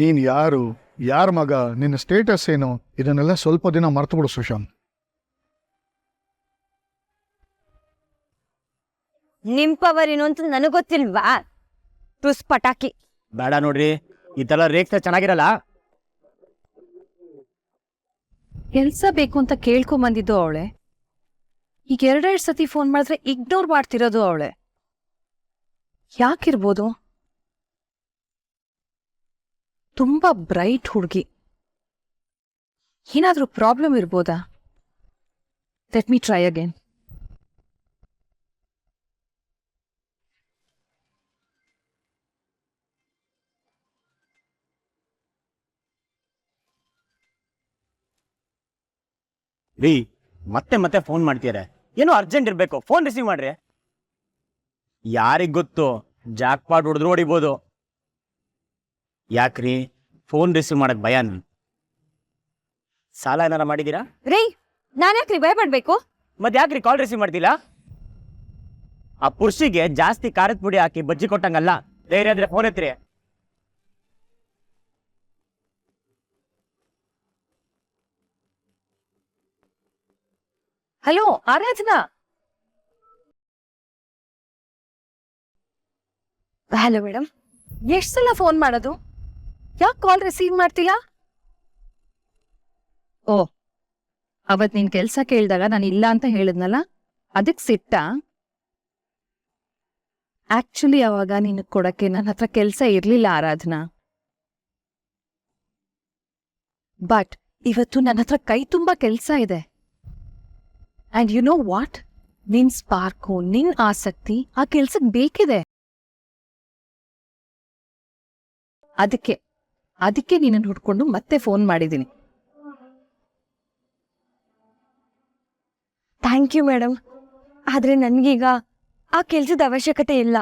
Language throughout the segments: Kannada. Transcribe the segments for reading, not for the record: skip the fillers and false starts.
ನೀನ್ ಯಾರು, ಯಾರ ಮಗ, ನಿನ್ನ ಸ್ಟೇಟಸ್ ಏನು, ಇದನ್ನೆಲ್ಲ ಸ್ವಲ್ಪ ದಿನ ಮರ್ತು ಬಿಡು ಸುಶಾಂತ್. ನಿಮ್ ಪವರ್ ಏನು ಅಂತ ನನಗ್ ಗೊತ್ತಿಲ್ವಾ? ತುಸ್ ಪಟಾಕಿ. ಬೇಡ ನೋಡ್ರಿ, ಈ ತರ ರೇಕ್ಸ ಚೆನ್ನಾಗಿರಲ್ಲ. ಕೆಲ್ಸ ಬೇಕು ಅಂತ ಕೇಳ್ಕೊಂಬಂದಿದ್ದು ಅವಳೆ. ಈಗ 2 ಸತಿ ಫೋನ್ ಮಾಡಿದ್ರೆ ಇಗ್ನೋರ್ ಮಾಡ್ತಿರೋದು ಅವಳೆ. ಯಾಕಿರ್ಬೋದು? ತುಂಬಾ ಬ್ರೈಟ್ ಹುಡುಗಿ. ಏನಾದ್ರೂ ಪ್ರಾಬ್ಲಮ್ ಇರ್ಬೋದಾ? Let me try again. ರೀ, ಮತ್ತೆ ಮತ್ತೆ ಫೋನ್ ಮಾಡ್ತೀರಾ? ಏನೋ ಅರ್ಜೆಂಟ್ ಇರ್ಬೇಕು, ಫೋನ್ ರಿಸೀವ್ ಮಾಡ್ರಿ. ಯಾರಿಗ್ ಗೊತ್ತು, ಜಾಕ್ ಪಾಟ್ ಹೊಡೆದ್ರು ಹೊಡಿಬೋದು. ಯಾಕ್ರಿ ಫೋನ್ ರಿಸೀವ್ ಮಾಡಕ್ ಭಯ? ಸಾಲ ಏನಾರ ಮಾಡಿದೀರಾ? ರೀ, ನಾನ್ಯಾಕ್ರಿ ಭಯ ಪಡ್ಬೇಕು? ಮತ್ತೆ ಯಾಕ್ರಿ ಕಾಲ್ ರಿಸೀವ್ ಮಾಡ್ತಿಲ್ಲ? ಆ ಪುರುಷಿಗೆ ಜಾಸ್ತಿ ಖಾರದ ಪುಡಿ ಹಾಕಿ ಬಜ್ಜಿ ಕೊಟ್ಟಂಗಲ್ಲ. ಧೈರ್ಯ ಆದ್ರೆ ಫೋನ್ ಎತ್ತಿರಿ. ಹಲೋ ಆರಾಧನಾ. Hello madam. ಎಷ್ಟ್ ಸಲ ಫೋನ್ ಮಾಡೋದು? ಯಾಕೆ ಕಾಲ್ ರಿಸೀವ್ ಮಾಡ್ತಿಲ್ಲ? ಓ, ಅವತ್ ನೀನ್ ಕೆಲ್ಸ ಕೇಳಿದಾಗ ನಾನು ಇಲ್ಲ ಅಂತ ಹೇಳಿದ್ನಲ್ಲ, ಅದಕ್ ಸಿಟ್ಟ? ಆಕ್ಚುಲಿ ಅವಾಗ ನಿನಗ್ ಕೊಡಕ್ಕೆ ನನ್ನ ಹತ್ರ ಕೆಲ್ಸ ಇರ್ಲಿಲ್ಲ ಆರಾಧನಾ. ಬಟ್ ಇವತ್ತು ನನ್ನ ಹತ್ರ ಕೈ ತುಂಬಾ ಕೆಲ್ಸ ಇದೆ. And you know what? ನಿನ್ ಸ್ಪಾರ್ಕು, ನಿನ್ ಆಸಕ್ತಿ ಆ ಕೆಲ್ಸಕ್ ಬೇಕಿದೆ. ಅದಕ್ಕೆ ನಿನ್ನನ್ನು ಹುಡ್ಕೊಂಡು ಮತ್ತೆ ಫೋನ್ ಮಾಡಿದ್ದೀನಿ. Thank you madam. ಆದ್ರೆ ನನ್ಗೀಗ ಆ ಕೆಲ್ಸದ ಅವಶ್ಯಕತೆ ಇಲ್ಲ.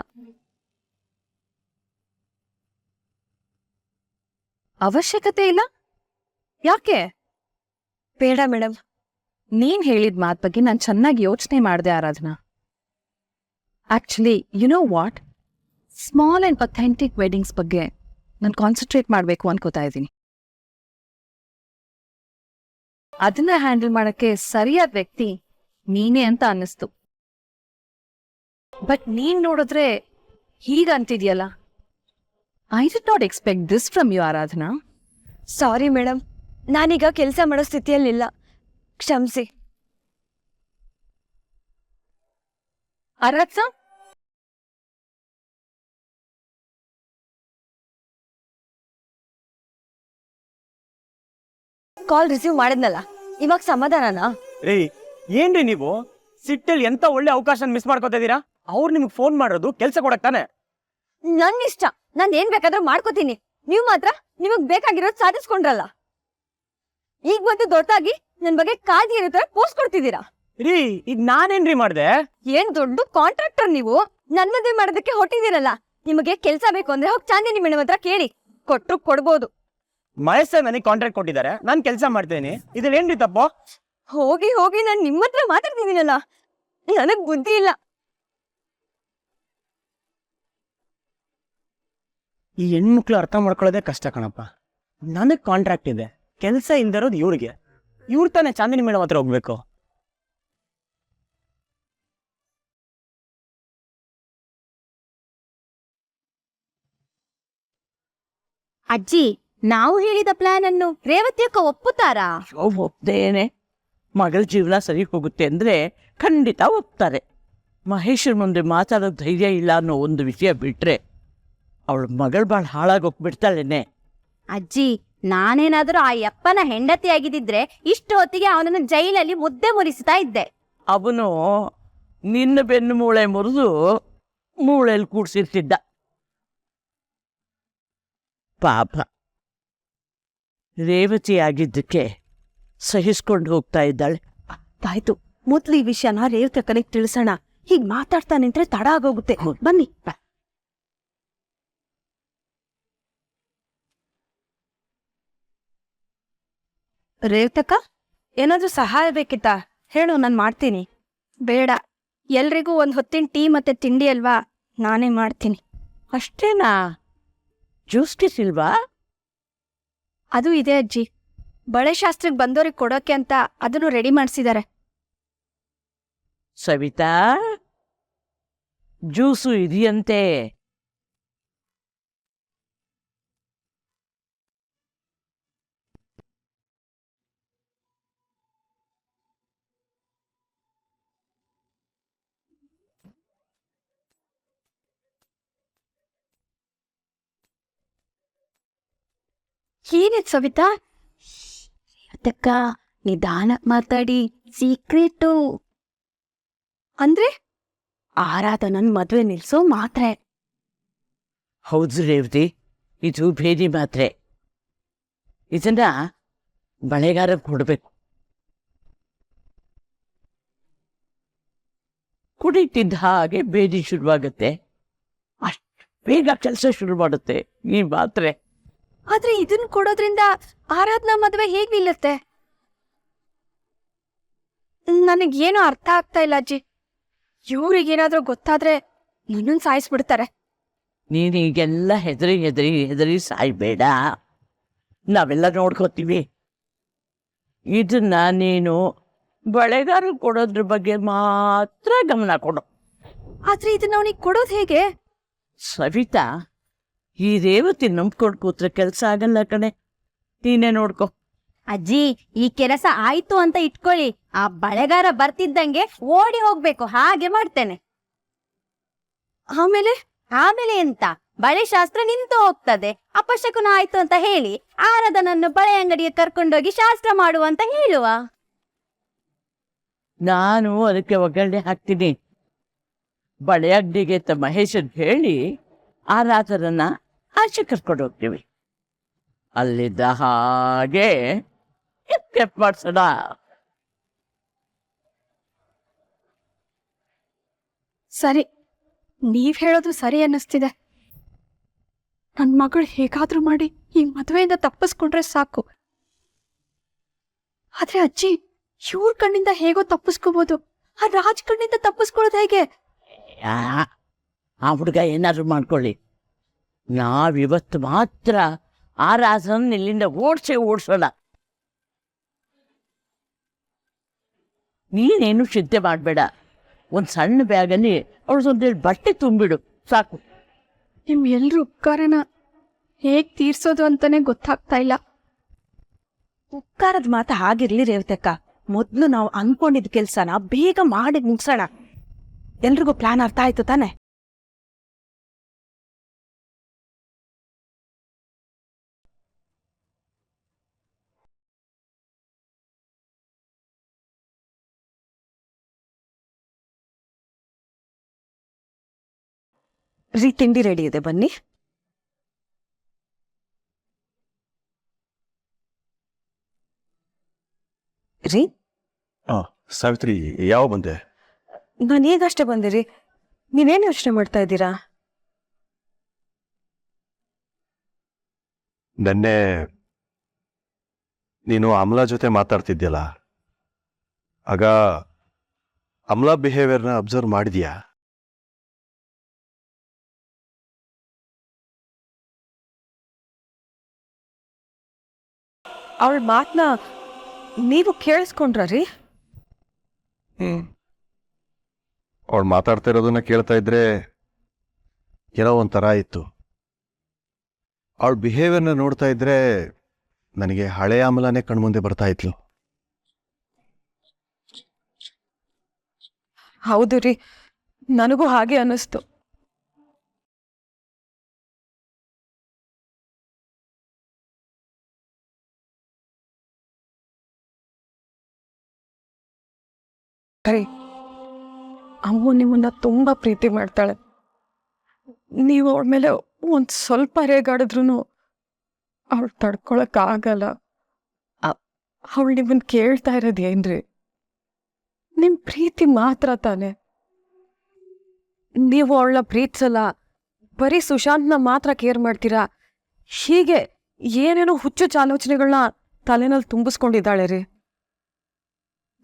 ಅವಶ್ಯಕತೆ ಇಲ್ಲ? ಯಾಕೆ? ಬೇಡ ಮೇಡಮ್. ನೀನ್ ಹೇಳಿದ ಮಾತ್ ಬಗ್ಗೆ ನಾನು ಚೆನ್ನಾಗಿ ಯೋಚನೆ ಮಾಡಿದೆ Aradhana. Actually you know what? Small and authentic weddings ಬಗ್ಗೆ ನಾನು ಕಾನ್ಸಂಟ್ರೇಟ್ ಮಾಡಬೇಕು ಅನ್ಕೋತಾ ಇದ್ದೀನಿ. ಅದನ್ನ ಹ್ಯಾಂಡಲ್ ಮಾಡಕ್ಕೆ ಸರಿಯಾದ ವ್ಯಕ್ತಿ ನೀನೇ ಅಂತ ಅನ್ನಿಸ್ತು. ಬಟ್ ನೀನ್ ನೋಡಿದ್ರೆ ಹೀಗಂತಿದ್ಯಲ್ಲ. I did not expect this from you Aradhana. Sorry madam, ನಾನೀಗ ಕೆಲಸ ಮಾಡೋ ಸ್ಥಿತಿಯಲ್ಲಿಲ್ಲ, ಕ್ಷಮಿಸಿ. ಆರಾಧನಾ, ಕಾಲ್ ರಿಸೀವ್ ಮಾಡಿದ್ನಲ್ಲ, ಇವಾಗ ಸಮಾಧಾನನಾ? ರೀ, ಏನ್ರಿ ನೀವು ಸಿಟ್ಟಲ್ಲಿ ಎಂತ ಒಳ್ಳೆ ಅವಕಾಶ ಮಿಸ್ ಮಾಡ್ಕೋತಾ ಇದೀರಾ? ಅವ್ರು ನಿಮ್ಗೆ ಫೋನ್ ಮಾಡೋದು ಕೆಲ್ಸ ಕೊಡಕ್ ತಾನೆ. ನನ್ ಇಷ್ಟ, ನಾನ್ ಏನ್ ಬೇಕಾದ್ರೂ ಮಾಡ್ಕೋತೀನಿ. ನೀವ್ ಮಾತ್ರ ನಿಮಗ್ ಬೇಕಾಗಿರೋದು ಸಾಧಿಸ್ಕೊಂಡ್ರಲ್ಲ. ಈಗ ಬಂದು ದೊಡ್ಡದಾಗಿ ನನ್ ಬಗ್ಗೆ ಕಾಳಜಿ ಇರೋ ಪೋಸ್ಟ್ ಕೊಡ್ತಿದ್ದೀರಾ. ರೀ, ಈಗ ನಾನೇನ್ರಿ ಮಾಡ್ದೆ? ಏನ್ ದೊಡ್ಡ ಕಾಂಟ್ರಾಕ್ಟರ್ ನೀವು. ನನ್ ಮದ್ವೆ ಮಾಡೋದಕ್ಕೆ ಹೊಟ್ಟಿದ್ದೀರಲ್ಲ. ನಿಮಗೆ ಕೆಲ್ಸ ಬೇಕು ಅಂದ್ರೆ ಹೋಗಿ ಚಾಂದಿನಿ ಮೇಡಮ್ ಹತ್ರ ಕೇಳಿ, ಕೊಟ್ರು ಕೊಡ್ಬೋದು. ಮಹೇಶ್ ನನಗೆ ಕಾಂಟ್ರಾಕ್ಟ್ ಕೊಟ್ಟಿದ್ದಾರೆ, ನಾನ್ ಕೆಲಸ ಮಾಡ್ತೇನೆ. ಇದ್ರಲ್ಲಿ ಏನ್ರಿ ತಪ್ಪು? ಹೋಗಿ ಹೋಗಿ ನಾನ್ ನಿಮ್ಮ ಹತ್ರ ಮಾತಾಡ್ತಿದ್ದೀನಲ್ಲ, ನನಗ್ ಬುದ್ಧಿ ಇಲ್ಲ. ಈ ಹೆಣ್ಮಕ್ಳು ಅರ್ಥ ಮಾಡ್ಕೊಳ್ಳೋದೇ ಕಷ್ಟ ಕಣಪ್ಪ. ನನಗ್ ಕಾಂಟ್ರಾಕ್ಟ್ ಇದೆ, ಕೆಲಸ ಇಲ್ದಿರೋದು ಇವ್ರಿಗೆ. ಇವ್ರು ತಾನೇ ಚಾಂದಿನಿ ಮೇಡಮ್ ಹತ್ರ ಹೋಗ್ಬೇಕು. ಅಜ್ಜಿ, ನಾವು ಹೇಳಿದ ಪ್ಲಾನ್ ಅನ್ನು ರೇವತಿ ಅಕ್ಕ ಒಪ್ಪುತ್ತಾರಾ? ಒಪ್ದೇನೆ. ಮಗಳ ಜೀವನ ಸರಿ ಹೋಗುತ್ತೆ ಅಂದ್ರೆ ಖಂಡಿತ ಒಪ್ತಾರೆ. ಮಹೇಶ್ವರ್ ಮುಂದೆ ಮಾತಾಡೋ ಧೈರ್ಯ ಇಲ್ಲ ಅನ್ನೋ ಒಂದು ವಿಷಯ ಬಿಟ್ರೆ ಅವಳ ಮಗಳು ಭಾಳ ಹಾಳಾಗೋಗ್ಬಿಡ್ತಾಳೇನೆ. ಅಜ್ಜಿ, ನಾನೇನಾದ್ರೂ ಆ ಯಪ್ಪನ ಹೆಂಡತಿ ಆಗಿದ್ದಿದ್ರೆ ಇಷ್ಟು ಹೊತ್ತಿಗೆ ಅವನನ್ನು ಜೈಲಲ್ಲಿ ಮುದ್ದೆ ಮುರಿಸ್ತಾ ಇದ್ದೆ. ಅವನು ನಿನ್ನ ಬೆನ್ನು ಮೂಳೆ ಮುರಿದು ಮೂಳೆಯಲ್ಲಿ ಕೂಡ್ಸಿರ್ತಿದ್ದ. ಪಾಪ, ರೇವತಿ ಆಗಿದ್ದಕ್ಕೆ ಸಹಿಸ್ಕೊಂಡು ಹೋಗ್ತಾ ಇದ್ದಾಳೆ. ಆಯ್ತು, ಮೊದ್ಲು ಈ ವಿಷಯನ ರೇವತಿ ಅಕ್ಕನಿಗೆ ತಿಳಿಸೋಣ. ಹೀಗ್ ಮಾತಾಡ್ತಾ ನಿಂತ್ರೆ ತಡ ಆಗೋಗುತ್ತೆ. ಬನ್ನಿ. ರೇವತಕ್ಕ, ಏನಾದ್ರೂ ಸಹಾಯ ಬೇಕಿತ್ತಾ? ಹೇಳು, ನಾನು ಮಾಡ್ತೀನಿ. ಬೇಡ, ಎಲ್ರಿಗೂ ಒಂದ್ ಹೊತ್ತಿನ ಟೀ ಮತ್ತೆ ತಿಂಡಿ ಅಲ್ವಾ, ನಾನೇ ಮಾಡ್ತೀನಿ. ಅಷ್ಟೇನಾ? ಜ್ಯೂಸ್ ಇಲ್ವಾ? ಅದು ಇದೆ ಅಜ್ಜಿ. ಬಳೆ ಶಾಸ್ತ್ರಕ್ಕೆ ಬಂದೋರಿಗೆ ಕೊಡೋಕೆ ಅಂತ ಅದನ್ನು ರೆಡಿ ಮಾಡಿಸಿದ್ದಾರೆ. ಸವಿತಾ, ಜ್ಯೂಸು ಇದೆಯಂತೆ. ಏನಿದ್ ಸವಿತಾ? ಅದಕ್ಕ ನಿಧಾನಕ್ ಮಾತಾಡಿ, ಸೀಕ್ರೆಟು. ಅಂದ್ರೆ ಆರಾಧನನ್ ಮದ್ವೆ ನಿಲ್ಸೋ ಮಾತ್ರೆ. ಹೌದು ರೇವತಿ, ಇದು ಭೇದಿ ಮಾತ್ರೆ. ಇದನ್ನ ಬಳೆಗಾರ ಕೊಡ್ಬೇಕು. ಕುಡಿತಿದ್ದ ಹಾಗೆ ಭೇದಿ ಶುರುವಾಗುತ್ತೆ. ಅಷ್ಟು ಬೇಗ ಕೆಲಸ ಶುರು ಮಾಡುತ್ತೆ ಈ ಮಾತ್ರೆ. ಆದ್ರೆ ಇದನ್ ಕೊಡೋದ್ರಿಂದ ಆರಾಧನಾ ಮದ್ವೆ ಹೇಗ್ ನಿಲ್ಲುತ್ತೆ? ನನಗೇನು ಅರ್ಥ ಆಗ್ತಾ ಇಲ್ಲ ಅಜ್ಜಿ. ಇವ್ರಿಗೇನಾದ್ರೂ ಗೊತ್ತಾದ್ರೆ ನನ್ನನ್ ಸಾಯಿಸ್ಬಿಡ್ತಾರೆ. ನೀನು ಈಗೆಲ್ಲ ಹೆದರಿ ಹೆದರಿ ಹೆದರಿ ಸಾಯ್ಬೇಡ. ನಾವೆಲ್ಲ ನೋಡ್ಕೋತೀವಿ. ಇದನ್ನ ನೀನು ಬಳೆಗಾರ ಕೊಡೋದ್ರ ಬಗ್ಗೆ ಮಾತ್ರ ಗಮನ ಕೊಡು. ಆದ್ರೆ ಇದನ್ನ ಅವನಿಗೆ ಕೊಡೋದ್ ಹೇಗೆ? ಸವಿತಾ, ಈ ರೇವತಿ ನಂಬ್ಕೊಂಡು ಕೂತ್ರೆ ಕೆಲಸ ಆಗಲ್ಲ ಕಣೆ. ನೀನೇ ನೋಡ್ಕೊ. ಅಜ್ಜಿ, ಈ ಕೆಲಸ ಆಯ್ತು ಅಂತ ಇಟ್ಕೊಳ್ಳಿ, ಆ ಬಳೆಗಾರ ಬರ್ತಿದ್ದಂಗೆ ಓಡಿ ಹೋಗ್ಬೇಕು, ಹಾಗೆ ಮಾಡ್ತೇನೆ. ಆಮೇಲೆ ಆಮೇಲೆ ಎಂತ? ಬಳೆ ಶಾಸ್ತ್ರ ನಿಂತು ಹೋಗ್ತದೆ. ಅಪಶಕುನ ಆಯ್ತು ಅಂತ ಹೇಳಿ ಆರಾಧನನ್ನು ಬಳೆ ಅಂಗಡಿಗೆ ಕರ್ಕೊಂಡೋಗಿ ಶಾಸ್ತ್ರ ಮಾಡುವಂತ ಹೇಳುವ. ನಾನು ಅದಕ್ಕೆ ಒಗ್ಗರಣೆ ಹಾಕ್ತೀನಿ. ಬಳೆ ಅಂಗಡಿಗೆ ಮಹೇಶನ್ ಹೇಳಿ ಆರಾಧನನ್ನ ಆಚೆ ಕರ್ಕೊಂಡು ಹೋಗ್ತೀವಿ. ಅಲ್ಲಿದ್ದ ಹಾಗೆ ಎಸ್ಕೇಪ್ ಮಾಡ್ಸೋಣ. ಸರಿ, ನೀವ್ ಹೇಳೋದು ಸರಿ ಅನ್ನಿಸ್ತಿದೆ. ನನ್ ಮಗಳು ಹೇಗಾದ್ರೂ ಮಾಡಿ ಈ ಮದುವೆಯಿಂದ ತಪ್ಪಿಸ್ಕೊಂಡ್ರೆ ಸಾಕು. ಆದ್ರೆ ಅಜ್ಜಿ, ಇವ್ರ ಕಣ್ಣಿಂದ ಹೇಗೋ ತಪ್ಪಿಸ್ಕೋಬಹುದು. ಆ ರಾಜ್ ಕಣ್ಣಿಂದ ತಪ್ಪಿಸ್ಕೊಳ್ಳೋದು ಹೇಗೆ? ಆ ಹುಡುಗ ಏನಾದ್ರು ಮಾಡ್ಕೊಳ್ಳಿ, ನಾವಿವತ್ತು ಮಾತ್ರ ಆರಾಧನ ಇಲ್ಲಿಂದ ಓಡಿಸೋಣ. ನೀನೇನು ಚಿಂತೆ ಮಾಡಬೇಡ. ಒಂದು ಸಣ್ಣ ಬ್ಯಾಗಲ್ಲಿ ಅವಳದೊಂದೇಳು ಬಟ್ಟೆ ತುಂಬಿಡು ಸಾಕು. ನಿಮ್ ಎಲ್ರ ಉಪಕಾರನ ಹೇಗ್ ತೀರ್ಸೋದು ಅಂತಾನೆ ಗೊತ್ತಾಗ್ತಾ ಇಲ್ಲ. ಉಪ್ಕಾರದ ಮಾತು ಹಾಗಿರ್ಲಿ ರೇವತಕ್ಕ. ಮೊದ್ಲು ನಾವು ಅನ್ಕೊಂಡಿದ್ ಕೆಲ್ಸನ ಬೇಗ ಮಾಡಿ ಮುಗ್ಸೋಣ. ಎಲ್ರಿಗೂ ಪ್ಲಾನ್ ಅರ್ಥ ಆಯ್ತು ತಾನೆ? ತಿಂಡಿ ರೆಡಿ ಇದೆ, ಬನ್ನಿ. ರೀ, ಸಾವಿತ್ರಿ, ಯಾವ ಬಂದೆ? ನಾನು ಈಗಷ್ಟೇ ಬಂದಿರಿ. ನೀವೇನು ಯೋಚನೆ ಮಾಡ್ತಾ ಇದ್ದೀರಾ? ನೆನ್ನೆ ನೀನು ಅಮಲಾ ಜೊತೆ ಮಾತಾಡ್ತಿದ್ಯಲ್ಲ, ಆಗ ಅಮಲಾ ಬಿಹೇವಿಯರ್ನ ಅಬ್ಸರ್ವ್ ಮಾಡಿದ್ಯಾ? ಅವಳ ಮಾತನ್ನ ನೀವು ಕೇಳಿಸ್ಕೊಂಡ್ರ ರೀ? ಅವಳು ಮಾತಾಡ್ತಾ ಇರೋದನ್ನ ಕೇಳ್ತಾ ಇದ್ರೆ ಏನೋ ಒಂಥರ ಇತ್ತು. ಅವಳ ಬಿಹೇವಿಯರ್ನ ನೋಡ್ತಾ ಇದ್ರೆ ನನಗೆ ಹಳೆಯ ಅಮಲಾನೇ ಕಣ್ಮುಂದೆ ಬರ್ತಾ ಇದ್ಲು. ಹೌದು ರೀ, ನನಗೂ ಹಾಗೆ ಅನ್ನಿಸ್ತು. ಸರಿ, ಅಮ್ಮ ನಿಮ್ಮನ್ನ ತುಂಬಾ ಪ್ರೀತಿ ಮಾಡ್ತಾಳೆ. ನೀವು ಅವಳ ಮೇಲೆ ಒಂದ್ ಸ್ವಲ್ಪ ರೇಗಾಡಿದ್ರು ಅವಳು ತಡ್ಕೊಳಕ್ ಆಗಲ್ಲ. ಅವಳು ನಿಮ್ಮನ್ನ ಕೇಳ್ತಾ ಇರೋದೇನ್ರಿ? ನಿಮ್ ಪ್ರೀತಿ ಮಾತ್ರ ತಾನೆ. ನೀವು ಅವಳನ್ನ ಪ್ರೀತಿಸಲ್ಲ, ಬರೀ ಸುಶಾಂತ್ನ ಮಾತ್ರ ಕೇರ್ ಮಾಡ್ತೀರಾ. ಹೀಗೆ ಏನೇನೋ ಹುಚ್ಚು ಆಲೋಚನೆಗಳನ್ನ ತಲೆನಲ್ಲಿ ತುಂಬಿಸ್ಕೊಂಡಿದ್ದಾಳೆ ರೀ.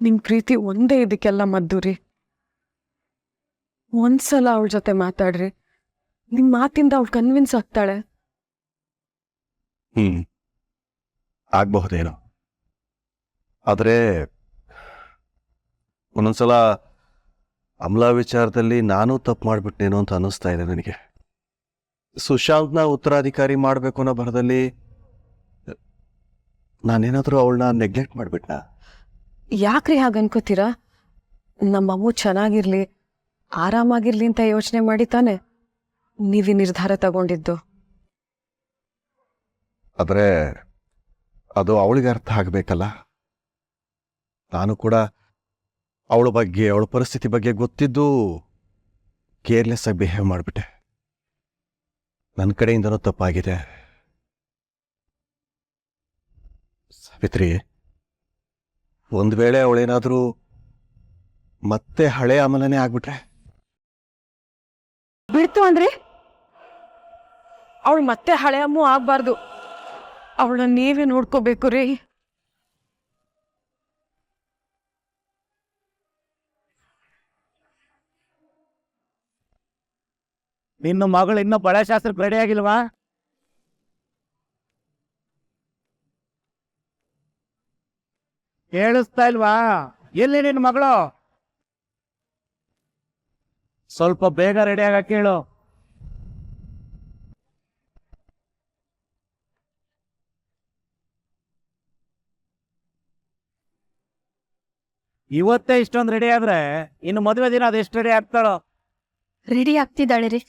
ನಿಮ್ ಪ್ರೀತಿ ಒಂದೇ ಇದಕ್ಕೆಲ್ಲ ಮದ್ದು ರೀ. ಒಂದ್ಸಲ ಅವಳ ಜೊತೆ ಮಾತಾಡ್ರಿ, ನಿಮ್ ಮಾತಿಂದ ಅವಳು ಕನ್ವಿನ್ಸ್ ಆಗ್ತಾಳೆ. ಆಗಬಹುದೇನೋ. ಆದರೆ ಒಂದೊಂದ್ಸಲ ಅಮಲಾ ವಿಚಾರದಲ್ಲಿ ನಾನೂ ತಪ್ಪು ಮಾಡಿಬಿಟ್ನೇನೋ ಅಂತ ಅನ್ನಿಸ್ತಾ ಇದೆ ನನಗೆ. ಸುಶಾಂತ್ನ ಉತ್ತರಾಧಿಕಾರಿ ಮಾಡಬೇಕು ಅನ್ನೋ ಭರದಲ್ಲಿ ನಾನೇನಾದರೂ ಅವಳನ್ನ ನೆಗ್ಲೆಕ್ಟ್ ಮಾಡಿಬಿಟ್ನಾ? ಯಾಕ್ರಿ ಹಾಗೆ ಅನ್ಕೋತೀರಾ? ನಮ್ಮಮ್ಮ ಚೆನ್ನಾಗಿರ್ಲಿ, ಆರಾಮಾಗಿರ್ಲಿ ಅಂತ ಯೋಚನೆ ಮಾಡಿ ತಾನೆ ನೀವಿ ನಿರ್ಧಾರ ತಗೊಂಡಿದ್ದು. ಆದರೆ ಅದು ಅವಳಿಗೆ ಅರ್ಥ ಆಗಬೇಕಲ್ಲ. ನಾನು ಕೂಡ ಅವಳ ಬಗ್ಗೆ, ಅವಳ ಪರಿಸ್ಥಿತಿ ಬಗ್ಗೆ ಗೊತ್ತಿದ್ದು ಕೇರ್ಲೆಸ್ ಆಗಿ ಬಿಹೇವ್ ಮಾಡಿಬಿಟ್ಟೆ. ನನ್ನ ಕಡೆಯಿಂದನೂ ತಪ್ಪಾಗಿದೆ. ಸಾವಿತ್ರಿ, ಒಂದು ವೇಳೆ ಅವಳೇನಾದರೂ ಮತ್ತೆ ಹಳೆ ಅಮಲನೇ ಆಗ್ಬಿಟ್ರೆ? ಬಿಡ್ತು ಅಂದ್ರೆ ಅವಳು ಮತ್ತೆ ಹಳೆ ಅಮ್ಮು ಆಗ್ಬಾರ್ದು. ಅವಳನ್ನ ನೀವೇ ನೋಡ್ಕೋಬೇಕು ರೀ. ನಿನ್ನ ಮಗಳು ಇನ್ನೂ ಬಳೆ ಶಾಸ್ತ್ರಕ್ಕೆ ರೆಡಿ ಆಗಿಲ್ವಾ? ಕೇಳಿಸ್ತಾ ಇಲ್ವಾ? ಎಲ್ಲಿ ನಿನ್ನ ಮಗಳು? ಸ್ವಲ್ಪ ಬೇಗ ರೆಡಿ ಆಗಕ್ಕೆ ಹೇಳು. ಇವತ್ತೇ ಇಷ್ಟೊಂದು ರೆಡಿ ಆದ್ರೆ ಇನ್ನು ಮದುವೆ ದಿನ ಅದೆಷ್ಟು ರೆಡಿ ಆಗ್ತಾಳೋ? ರೆಡಿ ಆಗ್ತಿದ್ದಾಳೆ ರೀ.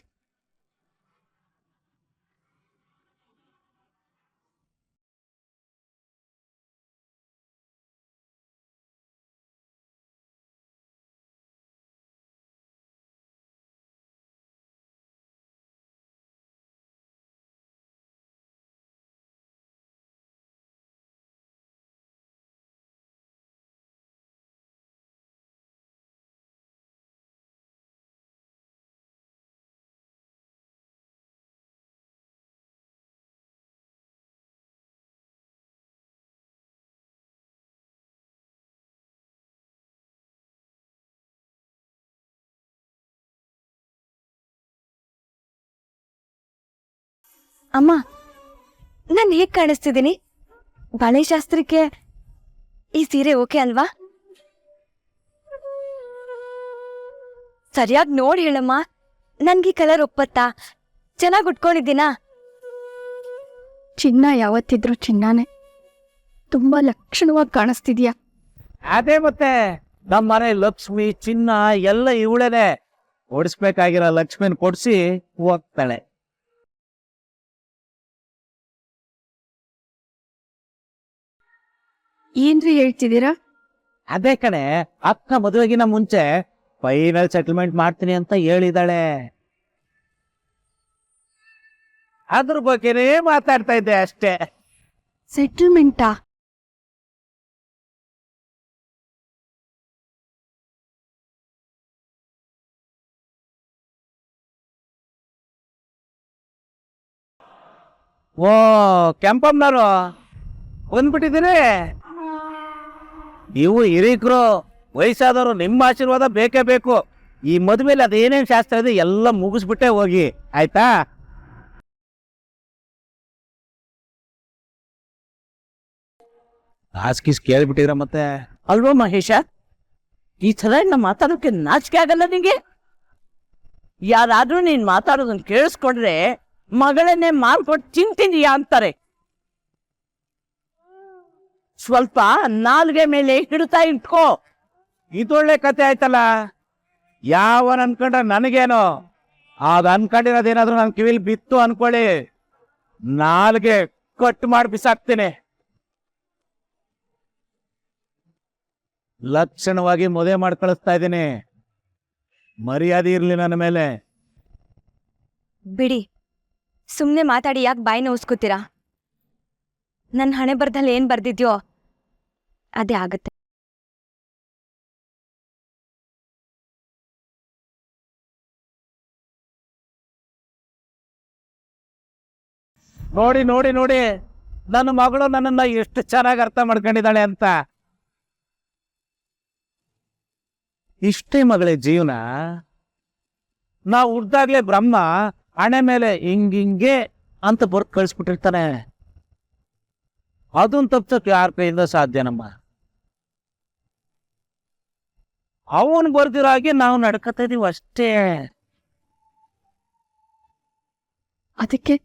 ಅಮ್ಮ, ನಾನು ಹೇಗ್ ಕಾಣಿಸ್ತಿದ್ದೀನಿ? ಬಳೆ ಶಾಸ್ತ್ರಕ್ಕೆ ಈ ಸೀರೆ ಓಕೆ ಅಲ್ವಾ? ಸರಿಯಾಗಿ ನೋಡಿ ಹೇಳಮ್ಮ, ನನ್ಗೆ ಈ ಕಲರ್ ಒಪ್ಪತ್ತಾ? ಚೆನ್ನಾಗಿ ಉಟ್ಕೊಂಡಿದ್ದೀನಾ? ಚಿನ್ನ ಯಾವತ್ತಿದ್ರು ಚಿನ್ನನೇ. ತುಂಬಾ ಲಕ್ಷಣವಾಗಿ ಕಾಣಿಸ್ತಿದ್ಯಾ. ಅದೇ ಮತ್ತೆ ನಮ್ಮ ಮನೆ ಲಕ್ಷ್ಮಿ ಚಿನ್ನ ಎಲ್ಲ ಇವಳೇನೆ. ಓಡಿಸ್ಬೇಕಾಗಿರೋ ಲಕ್ಷ್ಮಿನ ಕೊಡ್ಸಿ ಹೋಗ್ತಾಳೆ. ಏನ್ರಿ ಹೇಳ್ತಿದ್ದೀರಾ? ಅದೇ ಕಣೆ, ಅಕ್ಕ ಮದುವೆಗಿನ ಮುಂಚೆ ಫೈನಲ್ ಸೆಟಲ್ಮೆಂಟ್ ಮಾಡ್ತೀನಿ ಅಂತ ಹೇಳಿದಾಳೆ. ಅದ್ರ ಬಗ್ಗೆನೇ ಮಾತಾಡ್ತಾ ಇದ್ದೆ ಅಷ್ಟೇ. ಸೆಟಲ್ಮೆಂಟಾ? ಓ, ಕೆಂಪಮ್ಮನವರು ಬಂದ್ಬಿಟ್ಟಿದ್ದೀರಿ. ನೀವು ಹಿರೀಕರು, ವಯಸ್ಸಾದವರು, ನಿಮ್ಮ ಆಶೀರ್ವಾದ ಬೇಕೇ ಬೇಕು. ಈ ಮದುವೆಲಿ ಅದೇನೇನು ಶಾಸ್ತ್ರ ಇದೆ ಎಲ್ಲ ಮುಗಿಸ್ಬಿಟ್ಟೆ ಹೋಗಿ, ಆಯ್ತಾ? ಹಾಸ್ಕಿಸ್ ಕೇಳ್ಬಿಟ್ಟಿದ್ರ ಮತ್ತೆ? ಅಲ್ವಾ ಮಹೇಶ, ಈ ಥರ ಇನ್ನ ಮಾತಾಡೋಕೆ ನಾಚಿಕೆ ಆಗಲ್ಲ ನಿಂಗೆ? ಯಾರಾದ್ರೂ ನೀನ್ ಮಾತಾಡೋದನ್ನ ಕೇಳಿಸ್ಕೊಂಡ್ರೆ ಮಗಳನ್ನೇ ಮಾರ್ಕೊಟ್ಟು ತಿಂತಿದೀಯಾ ಅಂತಾರೆ. ಸ್ವಲ್ಪ ನಾಲ್ಗೆ ಮೇಲೆ ಹಿಡ್ತಾ ಇಟ್ಕೋ. ಇದೊಳ್ಳೆ ಕತೆ ಆಯ್ತಲ್ಲ. ಯಾವನ್ ಅನ್ಕೊಂಡ ನನಗೇನೋ, ಅದ್ ಅನ್ಕೊಂಡಿರೋದೇನಾದ್ರೂ ನನ್ ಕಿವಿಲ್ ಬಿತ್ತು ಅನ್ಕೊಳ್ಳಿ, ನಾಲ್ಗೆ ಕಟ್ ಮಾಡಿ ಬಿಸಾಕ್ತೇನೆ. ಲಕ್ಷಣವಾಗಿ ಮದುವೆ ಮಾಡಿ ಕಳಿಸ್ತಾ ಇದ್ದೀನಿ. ಮರ್ಯಾದೆ ಇರ್ಲಿ ನನ್ನ ಮೇಲೆ. ಬಿಡಿ, ಸುಮ್ನೆ ಮಾತಾಡಿ ಯಾಕೆ ಬಾಯಿ ನೋಸ್ಕೋತೀರಾ? ನನ್ನ ಹಣೆ ಬರ್ದಲ್ಲಿ ಏನ್ ಬರ್ದಿದ್ಯೋ ಅದೇ ಆಗತ್ತೆ. ನೋಡಿ ನೋಡಿ ನೋಡಿ, ನನ್ನ ಮಗಳು ನನ್ನನ್ನ ಎಷ್ಟು ಚೆನ್ನಾಗಿ ಅರ್ಥ ಮಾಡ್ಕೊಂಡಿದ್ದಾಳೆ ಅಂತ. ಇಷ್ಟೇ ಮಗಳೇ ಜೀವನ. ನಾವು ಹುಡ್ದಾಗ್ಲೇ ಬ್ರಹ್ಮ ಹಣೆ ಮೇಲೆ ಹಿಂಗಿಂಗೆ ಅಂತ ಬರ್ಕ್ ಕಳಿಸ್ಬಿಟ್ಟಿರ್ತಾನೆ. ಅದನ್ನ ತಪ್ಸಕ್ ಯಾರ ಕೈಯಿಂದ ಸಾಧ್ಯನಮ್ಮ? ಅವನ್ ಬರ್ದಿರೋ ಹಾಗೆ ನಾವು ನಡ್ಕತಾ ಇದೀವಿ ಅಷ್ಟೇ. ಅದಕ್ಕೆ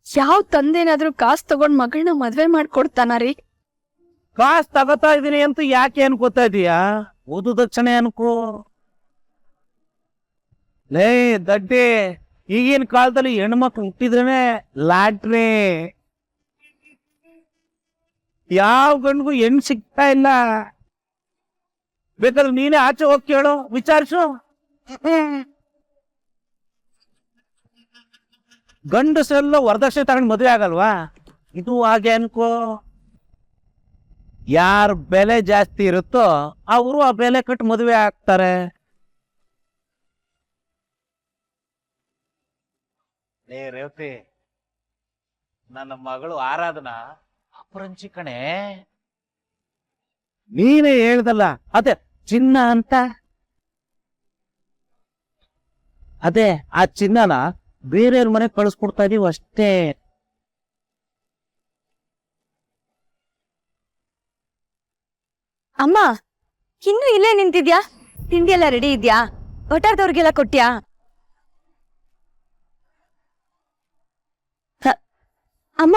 ಯಾವ ತಂದೆನಾದ್ರೂ ಕಾಸು ತಗೊಂಡ್ ಮಗಳನ್ನ ಮದ್ವೆ ಮಾಡ್ಕೊಡ್ತಾನ ರೀ? ಕಾಸು ತಗೋತಾ ಇದೀನಿ ಅಂತ ಯಾಕೆ ಅನ್ಕೋತಾ ಇದೀಯಾ? ಓದು ದಕ್ಷಿಣೆ ಅನ್ಕೋ. ಲೇ ದಡ್ಡಿ, ಈಗಿನ ಕಾಲದಲ್ಲಿ ಹೆಣ್ಮಕ್ಳು ಹುಟ್ಟಿದ್ರೇನೆ ಲಾಟ್ರಿ. ಯಾವ ಗಂಡ್ಗೂ ಹೆಣ್ಣು ಸಿಗ್ತಾ ಇಲ್ಲ. ಬೇಕಾದ್ರೆ ನೀನೇ ಆಚೆ ಹೋಗಿ ಕೇಳು, ವಿಚಾರಿಸು. ಗಂಡಸೆಲ್ಲ ವರದಕ್ಷಿಣೆ ತಗೊಂಡು ಮದುವೆ ಆಗಲ್ವಾ? ಇದು ಹಾಗೆ ಅನ್ಕೋ. ಯಾರ ಬೆಲೆ ಜಾಸ್ತಿ ಇರುತ್ತೋ ಅವರು ಆ ಬೆಲೆ ಕಟ್ಟು ಮದುವೆ ಆಗ್ತಾರೆ. ಏ ರೇವತಿ, ನನ್ನ ಮಗಳು ಆರಾಧನಾ ಅಪರಂಚಿ ಕಣೆ. ನೀನೇ ಹೇಳ್ದಲ್ಲ ಅದೇ ಚಿನ್ನ ಅಂತ. ಅದೇ ಆ ಚಿನ್ನನ ಬೇರೆಯವ್ರ ಮನೆಗೆ ಕಳಿಸ್ಕೊಡ್ತಾ ಇದೀವಿ ಅಷ್ಟೇ. ಅಮ್ಮ, ಇನ್ನು ಇಲ್ಲೇ ನಿಂತಿದ್ಯಾ? ತಿಂಡಿ ಎಲ್ಲ ರೆಡಿ ಇದ್ಯಾ? ಒಟ್ಟಾರ್ದವ್ರಿಗೆಲ್ಲ ಕೊಟ್ಯಾ? ಅಮ್ಮ,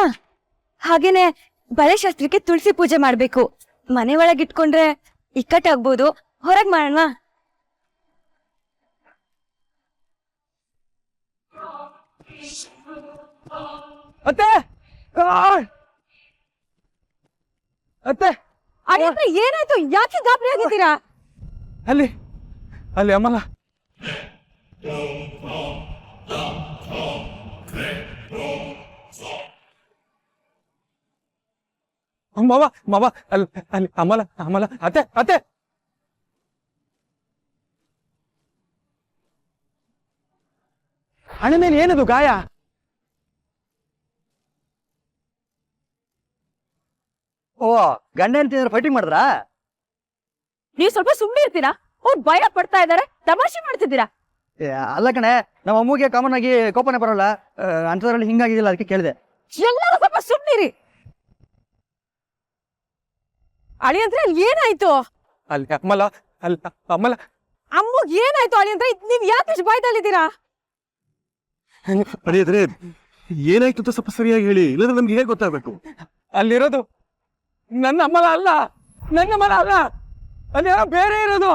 ಹಾಗೇನೆ ಬಳೆಶಾಸ್ತ್ರಕ್ಕೆ ತುಳಸಿ ಪೂಜೆ ಮಾಡ್ಬೇಕು. ಮನೆ ಒಳಗೆ ಇಟ್ಕೊಂಡ್ರೆ ಇಕ್ಕಟ್ಟಾಗ್ಬೋದು, ಹೊರಗ್ ಮಾಡೋಣ. ಅತ್ತೆ ಅತ್ತೆ, ಏನಾಯ್ತು? ಯಾಕೆ ಗಾಬರಿ ಆಗಿದ್ದೀರಾ? ಅಲ್ಲಿ ಅಲ್ಲಿ ಅಮ್ಮಲ್ಲ. ಮಾವ ಮಾವ, ಅಲ್ಲಿ ಅಲ್ಲಿ ಅಮ್ಮಲ ಅಮ್ಮಲ. ಅತ್ತೆ ಅತ್ತೆ, ಹಣ ಮೇಲೆ ಏನದು ಗಾಯ? ಓ, ಗಂಡ ಹೆಂಡತಿ ಫೈಟಿಂಗ್ ಮಾಡಿದ್ರಾ? ನೀವ್ ಸ್ವಲ್ಪ ಸುಮ್ಮನೆ ಇರ್ತೀರಾ? ಅವ್ರು ಭಯ ಪಡ್ತಾ ಇದಾರೆ, ತಮಾಷೆ ಮಾಡ್ತಿದ್ದೀರಾ? ಅಲ್ಲ ಕಣೆ, ನಮ್ಮ ಅಮ್ಮಗೆ ಕಾಮನ್ ಆಗಿ ಕೋಪನೆ ಬರೋಲ್ಲ. ಅಂತದ್ರಲ್ಲಿ ಹಿಂಗಾಗಿದ್ದಿಲ್ಲ, ಅದಕ್ಕೆ ಕೇಳಿದೆ. ಎಲ್ಲರೂ ಸ್ವಲ್ಪ ಸುಮ್ಮನಿರಿ. ಅಳಿಯಂದ್ರೆ ಅಲ್ಲಿ ಏನಾಯ್ತು? ಅಲ್ಲಿ ಅಮ್ಮಲ, ಅಲ್ಲಿ ಅಮ್ಮಲ. ಅಮ್ಮಗ್ ಏನಾಯ್ತು ಅಳಿಯಂದ್ರೆ? ನೀವ್ ಯಾಕೆ ಇಷ್ಟು ಭಯದಲ್ಲಿದ್ದೀರಾ? ಅಡಿಯದ್ರೆ ಏನಾಯ್ತು ಅಂತ ಸ್ವಲ್ಪ ಸರಿಯಾಗಿ ಹೇಳಿ, ಇಲ್ಲದ್ರೆ ನಮ್ಗೆ ಹೇಗೆ ಗೊತ್ತಾಗಬೇಕು? ಅಲ್ಲಿರೋದು ನನ್ನ ಅಮ್ಮಲ ಅಲ್ಲ, ನನ್ನ ಅಮ್ಮಲ ಅಲ್ಲ, ಅಲ್ಲಿ ಬೇರೆ ಇರೋದು.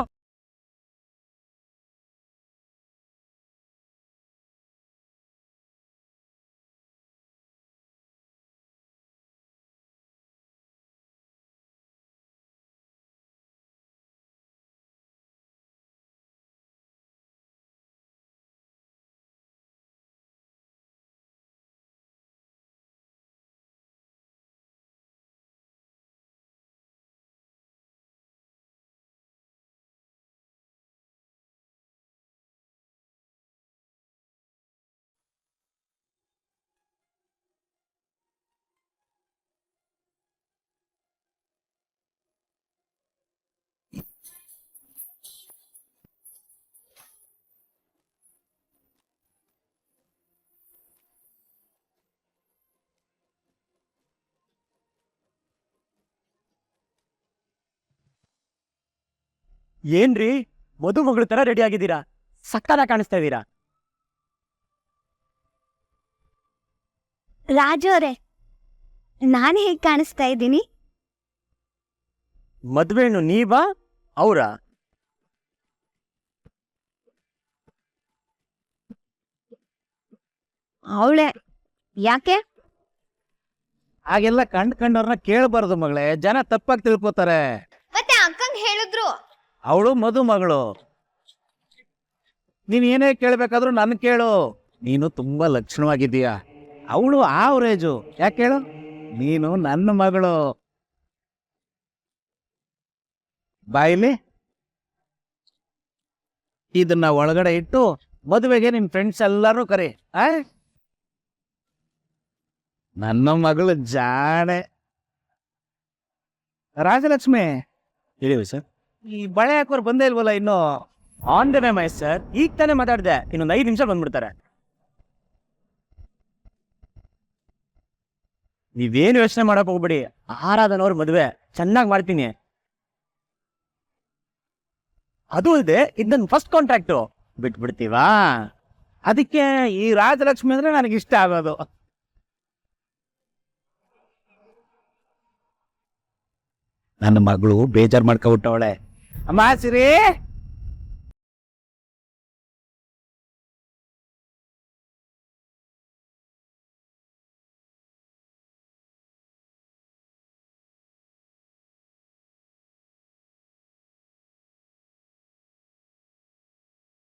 ಏನ್ರಿ ಮದುಮಗಳ ತರ ರೆಡಿ ಆಗಿದ್ದೀರಾ? ಸಕ್ಕದ ಕಾಣಿಸ್ತಾ ಇದ್ದೀರಾ. ರಾಜು ಅವರೇ, ನಾನು ಹೇಗ್ ಕಾಣಿಸ್ತಾ ಇದ್ದೀನಿ? ಮದ್ವೆನು ನೀವಾ ಅವ್ರ? ಅವಳೆ. ಯಾಕೆ? ಹಾಗೆಲ್ಲ ಕಂಡವ್ರನ್ನ ಕೇಳಬಾರ್ದು ಮಗಳೇ, ಜನ ತಪ್ಪಾಗಿ ತಿಳ್ಕೊತಾರೆ. ಮತ್ತೆ ಅಕ್ಕಂಗ್ ಹೇಳಿದ್ರು. ಅವಳು ಮದುಮಗಳು. ನೀನ್ ಏನೇ ಕೇಳ್ಬೇಕಾದ್ರೂ ನನ್ ಕೇಳು. ನೀನು ತುಂಬಾ ಲಕ್ಷಣವಾಗಿದ್ದೀಯಾ. ಅವಳು ಆವ್ರೇಜು. ಯಾಕೆ ಹೇಳು? ನೀನು ನನ್ನ ಮಗಳು. ಬಾಯಿಲಿ ಇದನ್ನ ಒಳಗಡೆ ಇಟ್ಟು ಮದುವೆಗೆ ನಿನ್ ಫ್ರೆಂಡ್ಸ್ ಎಲ್ಲರೂ ಕರಿ. ನನ್ನ ಮಗಳು ಜಾಣೆ. ರಾಜಲಕ್ಷ್ಮಿ, ಹೇಳಿವಿ ಸರ್. ಈ ಬಳೆ ಹಾಕೋರು ಬಂದೇ ಇಲ್ವಲ್ಲ ಇನ್ನು? On the way my sir. ಈಗ ತಾನೇ ಮಾತಾಡಿದೆ, ಇನ್ನೊಂದು 5 ನಿಮಿಷ ಬಂದ್ಬಿಡ್ತಾರೆ. ನೀವೇನು ಯೋಚನೆ ಮಾಡಕ್ ಹೋಗ್ಬಿಡಿ, ಆರಾಧನವ್ರ ಮದುವೆ ಚೆನ್ನಾಗಿ ಮಾಡ್ತೀನಿ. ಅದು ಇದೆ, ಇದು ನನ್ನ ಫಸ್ಟ್ ಕಾಂಟ್ರಾಕ್ಟು. ಬಿಟ್ಬಿಡ್ತೀವಾ? ಅದಕ್ಕೆ ಈ ರಾಜಲಕ್ಷ್ಮಿ ಅಂದ್ರೆ ನನಗೆ ಇಷ್ಟ ಆಗೋದು. ನನ್ನ ಮಗಳು ಬೇಜಾರು ಮಾಡ್ಕೊಬಿಟ್ಟವಳೆ. ಅಮ್ಮ ಸಿರಿ,